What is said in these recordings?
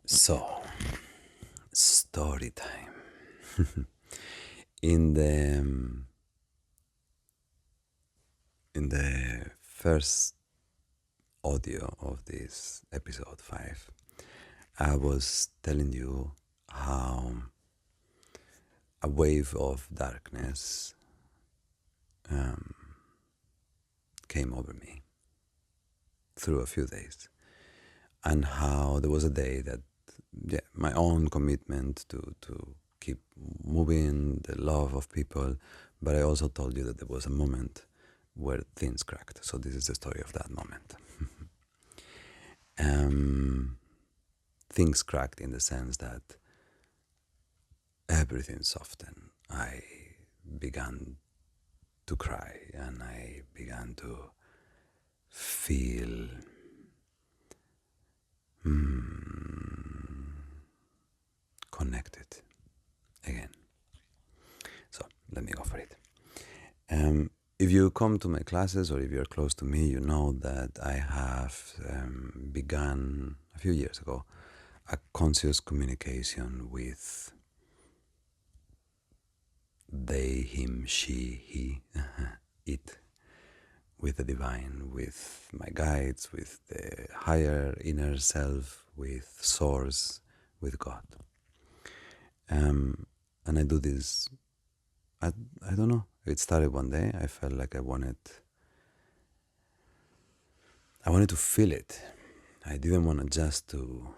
So, story time. in the in the first audio of this episode 5, I was telling you how a wave of darkness came over me through a few days, and how there was a day that, yeah, my own commitment to keep moving, the love of people, but I also told you that there was a moment where things cracked. So this is the story of that moment. um, Things cracked in the sense that everything softened. I began to cry and I began to feel connected again. So let me go for it. If you come to my classes or if you're close to me, you know that I have begun a few years ago a conscious communication with they, him, she, he, it, with the divine, with my guides, with the higher inner self, with source, with God. And I do this, I don't know. It started one day. I felt like I wanted to feel it. I didn't want just to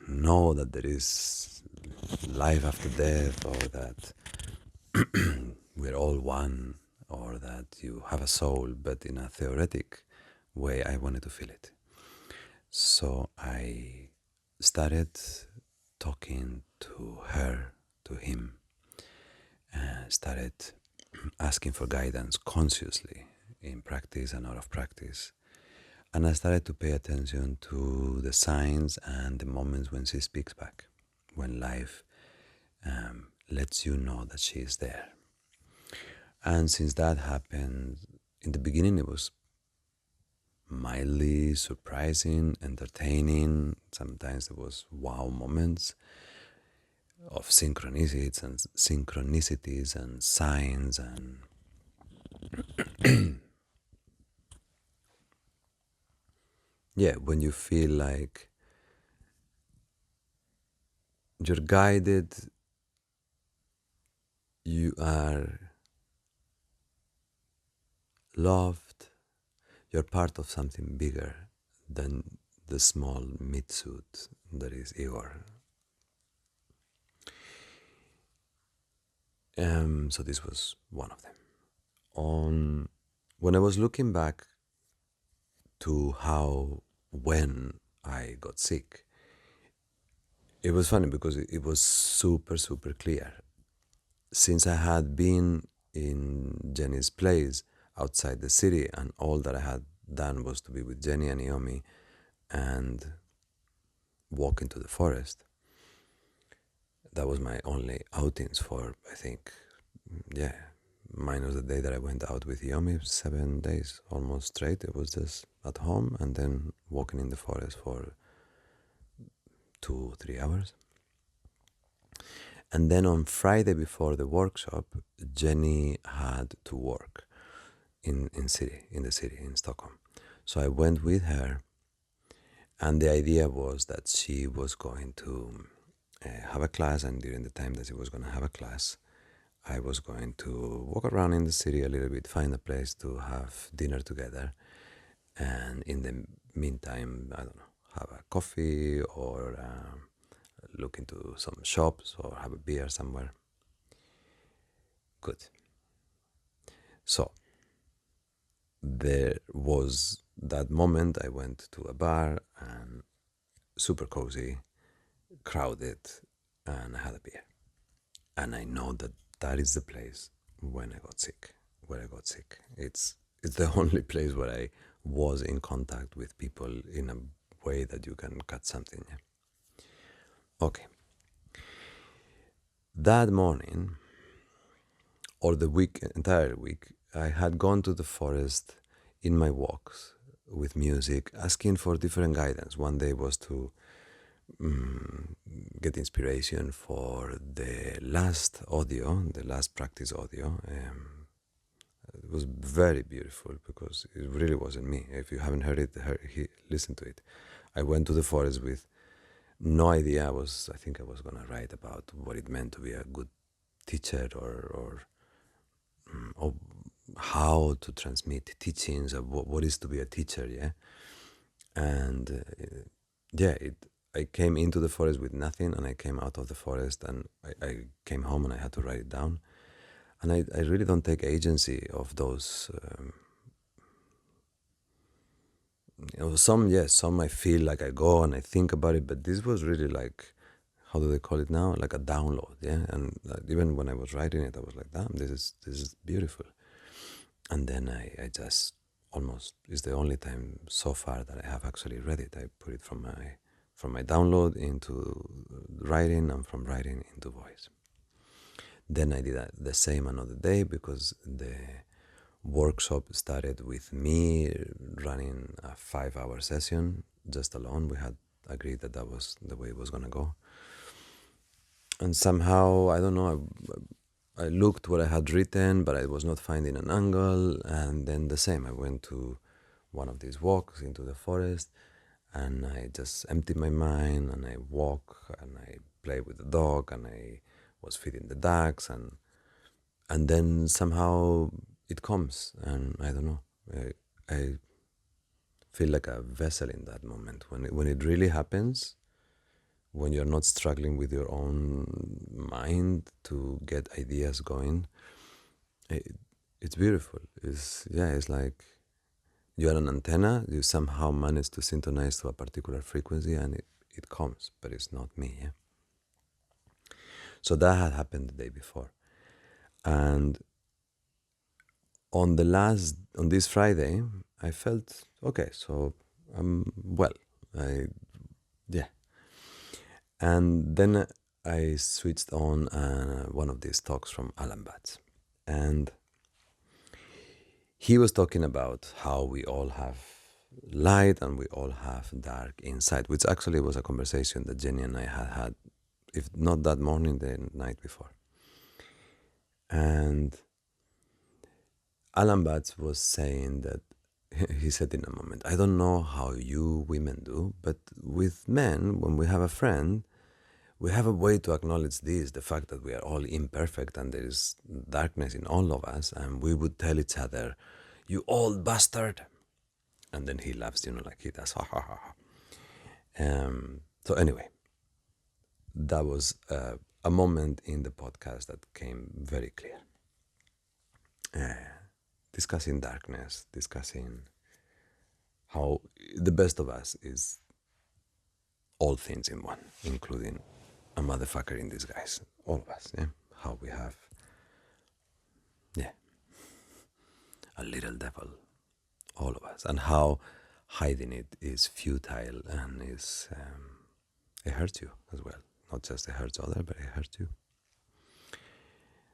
know that there is life after death, or that we're all one, or that you have a soul, but in a theoretic way, I wanted to feel it. So I started talking to her, to him, and started asking for guidance consciously in practice and out of practice. And I started to pay attention to the signs and the moments when she speaks back, when life lets you know that she is there. And since that happened, in the beginning it was mildly surprising, entertaining. Sometimes there was wow moments of synchronicities and signs, and yeah, when you feel like you're guided, you are loved, you're part of something bigger than the small meat suit that is Igor. So this was one of them. When I was looking back to when I got sick, it was funny because it was super, super clear. Since I had been in Jenny's place outside the city, and all that I had done was to be with Jenny and Iomi and walk into the forest, that was my only outings for, I think, yeah, minus the day that I went out with Iomi, 7 days almost straight. It was just at home and then walking in the forest for 2-3 hours. And then on Friday before the workshop, Jenny had to work in the city in Stockholm. So I went with her, and the idea was that she was going to have a class, and during the time that she was going to have a class, I was going to walk around in the city a little bit, find a place to have dinner together, and in the meantime, I don't know, have a coffee or look into some shops or have a beer somewhere. Good. So there was that moment. I went to a bar and super cozy, crowded, and I had a beer. And I know that that is the place when I got sick. Where I got sick. It's the only place where I was in contact with people in a way that you can cut something. Yeah? Okay. That morning, or the entire week, I had gone to the forest in my walks with music, asking for different guidance. One day was to mm, get inspiration for the last audio, the last practice audio. It was very beautiful because it really wasn't me. If you haven't heard it, listen to it. I went to the forest with no idea. I think I was gonna write about what it meant to be a good teacher, or how to transmit teachings of what is to be a teacher. Yeah, and yeah, I came into the forest with nothing, and I came out of the forest, and I came home, and I had to write it down. And I really don't take agency of those. Some I feel like I go and I think about it, but this was really like, how do they call it now? Like a download, yeah. And even when I was writing it, I was like, damn, this is beautiful. And then I just almost, it's the only time so far that I have actually read it. I put it from my download into writing, and from writing into voice. Then I did the same another day, because the workshop started with me running a 5-hour session just alone. We had agreed that was the way it was going to go. And somehow, I don't know, I looked what I had written, but I was not finding an angle. And then the same, I went to one of these walks into the forest, and I just emptied my mind, and I walk, and I play with the dog, and I was feeding the ducks, and then somehow it comes, and I don't know. I feel like a vessel in that moment when it really happens. When you're not struggling with your own mind to get ideas going, it, it's beautiful. It's like you're an antenna. You somehow manage to synchronize to a particular frequency, and it comes, but it's not me. Yeah? So that had happened the day before, and on this Friday, I felt okay. So I'm well. Yeah. And then I switched on one of these talks from Alan Batts, and he was talking about how we all have light and we all have dark inside, which actually was a conversation that Jenny and I had, if not that morning, the night before. And Alan Batts was saying that, he said in a moment, I don't know how you women do, but with men, when we have a friend, we have a way to acknowledge this, the fact that we are all imperfect and there is darkness in all of us, and we would tell each other, you old bastard. And then he laughs, like he does, ha ha ha ha. So anyway, that was a moment in the podcast that came very clear. Discussing darkness, discussing how the best of us is all things in one, including a motherfucker in disguise. All of us, yeah? How we have, yeah, a little devil, all of us, and how hiding it is futile and it hurts you as well. Not just it hurts others, but it hurts you.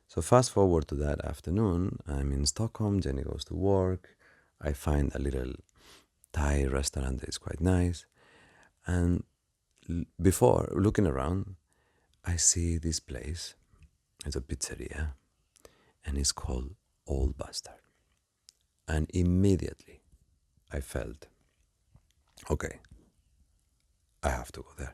So fast forward to that afternoon, I'm in Stockholm, Jenny goes to work, I find a little Thai restaurant that is quite nice, and before looking around, I see this place. It's a pizzeria, and it's called Old Bastard. And immediately I felt, okay, I have to go there.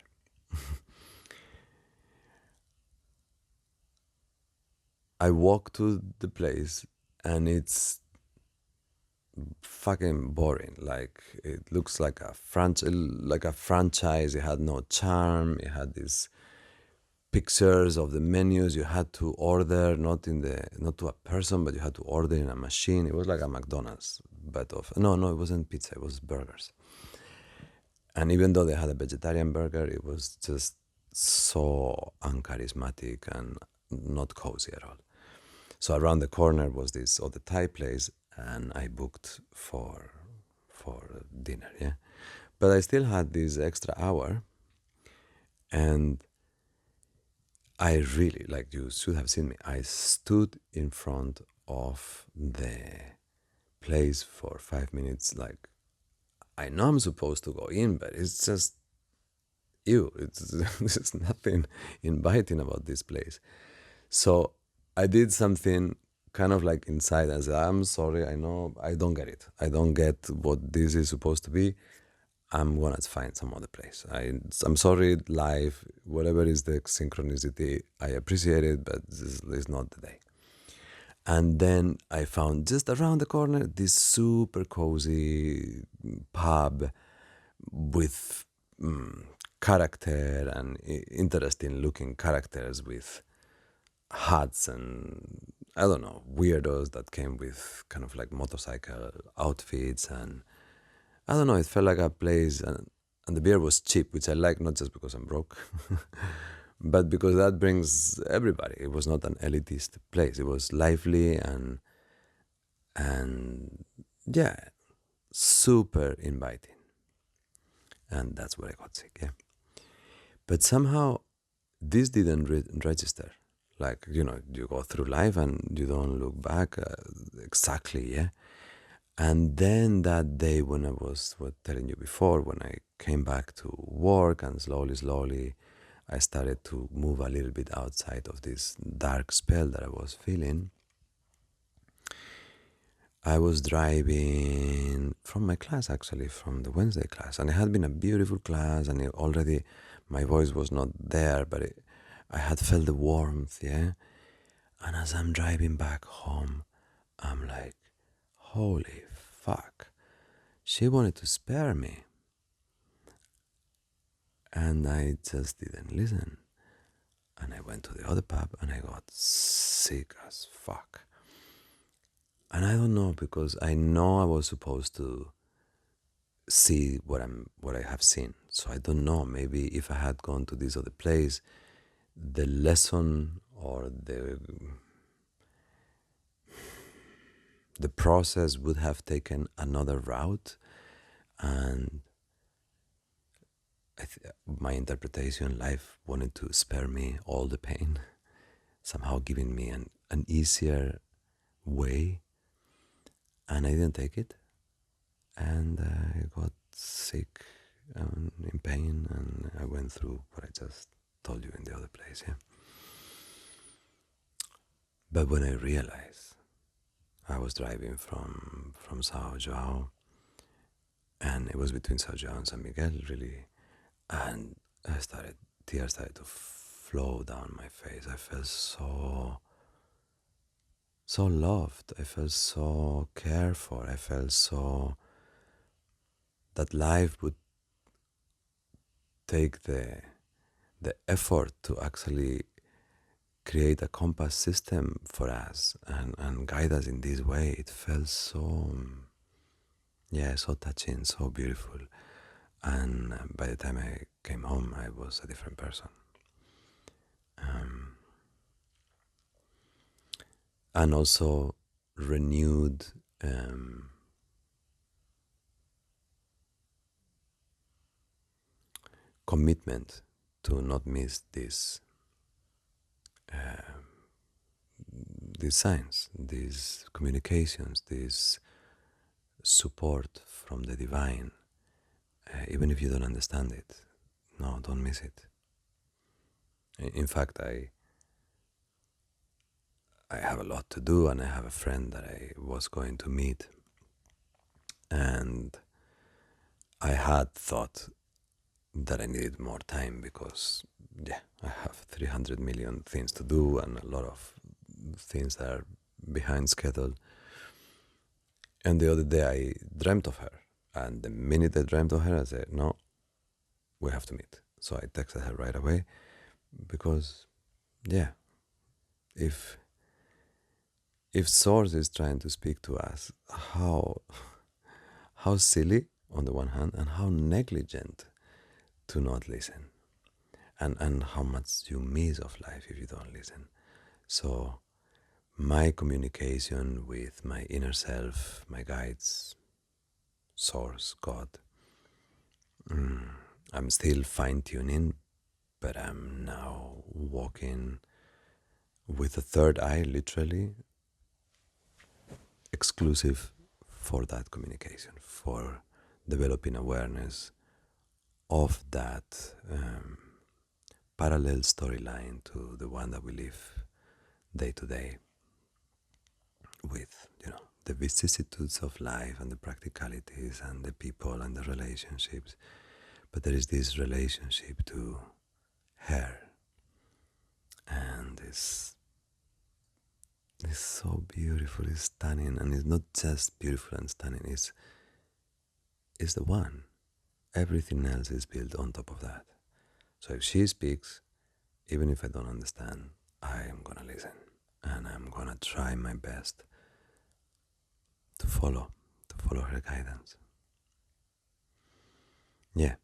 I walk to the place, and it's fucking boring. Like, it looks like a franchise. It had no charm. It had these pictures of the menus you had to order, not to a person, but you had to order in a machine. It was like a McDonald's, but no, it wasn't pizza. It was burgers. And even though they had a vegetarian burger, it was just so uncharismatic and not cozy at all. So around the corner was this other Thai place, and I booked for dinner. Yeah, but I still had this extra hour, and I really, like, you should have seen me. I stood in front of the place for 5 minutes. Like, I know I'm supposed to go in, but it's just ew, there's nothing inviting about this place. So I did something kind of like inside. I said, I'm sorry, I know I don't get it. I don't get what this is supposed to be. I'm gonna find some other place. I'm sorry, life, whatever is the synchronicity, I appreciate it, but this is not the day. And then I found just around the corner this super cozy pub with character and interesting looking characters with hats and I don't know, weirdos that came with kind of like motorcycle outfits. And I don't know, it felt like a place, and the beer was cheap, which I like, not just because I'm broke, but because that brings everybody. It was not an elitist place. It was lively and yeah, super inviting. And that's where I got sick, yeah. But somehow this didn't register. Like, you go through life and you don't look back exactly, yeah. And then that day when I was telling you before, when I came back to work and slowly, I started to move a little bit outside of this dark spell that I was feeling. I was driving from my class, actually, from the Wednesday class, and it had been a beautiful class, and already my voice was not there, but I had felt the warmth, yeah. And as I'm driving back home, I'm like, holy fuck, she wanted to spare me. And I just didn't listen. And I went to the other pub and I got sick as fuck. And I don't know, because I know I was supposed to see what I have seen. So I don't know. Maybe if I had gone to this other place, the lesson or the process would have taken another route. And my interpretation, life wanted to spare me all the pain, somehow giving me an easier way. And I didn't take it. And I got sick and in pain, and I went through what I just told you in the other place, yeah. But when I realized I was driving from Sao Joao, and it was between Sao Joao and San Miguel, really, and tears started to flow down my face. I felt so loved. I felt so cared for. I felt so that life would take the effort to actually create a compass system for us and guide us in this way. It felt so, yeah, so touching, so beautiful. And by the time I came home, I was a different person. And also renewed commitment to not miss these signs, these communications, this support from the divine, even if you don't understand it. No, don't miss it. In fact, I have a lot to do, and I have a friend that I was going to meet, and I had thought that I needed more time because, yeah, I have 300 million things to do and a lot of things that are behind schedule. And the other day I dreamt of her, and the minute I dreamt of her, I said, no, we have to meet. So I texted her right away because, yeah, if Source is trying to speak to us, how silly on the one hand, and how negligent to not listen, and how much you miss of life if you don't listen. So my communication with my inner self, my guides, Source, God, I'm still fine-tuning, but I'm now walking with a third eye, literally, exclusive for that communication, for developing awareness of that parallel storyline to the one that we live day to day with, the vicissitudes of life and the practicalities and the people and the relationships. But there is this relationship to her, and it's so beautiful, it's stunning, and it's not just beautiful and stunning, it's the one. Everything else is built on top of that. So if she speaks, even if I don't understand, I am gonna listen, and I'm gonna try my best to follow her guidance. Yeah,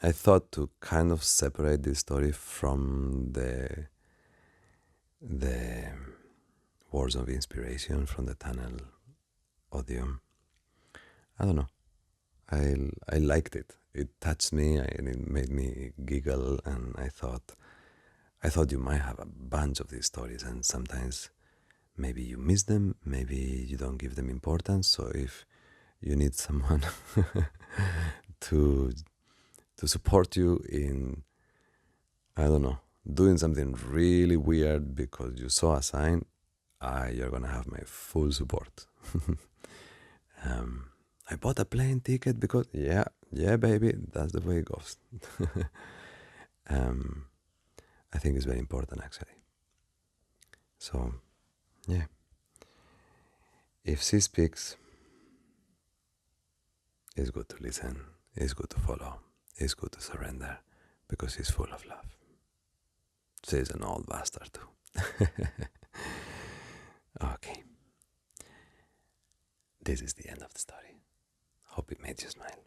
I thought to kind of separate this story from the words of inspiration from the tunnel audio. I don't know. I liked it. It touched me and it made me giggle, and I thought you might have a bunch of these stories, and sometimes maybe you miss them, maybe you don't give them importance. So if you need someone to support you in, I don't know, doing something really weird because you saw a sign, you're gonna have my full support. I bought a plane ticket because yeah, baby, that's the way it goes. I think it's very important actually. So yeah, if she speaks, it's good to listen, it's good to follow, it's good to surrender because she's full of love. She's an old bastard too. Okay, this is the end of the story. Hope it made you smile.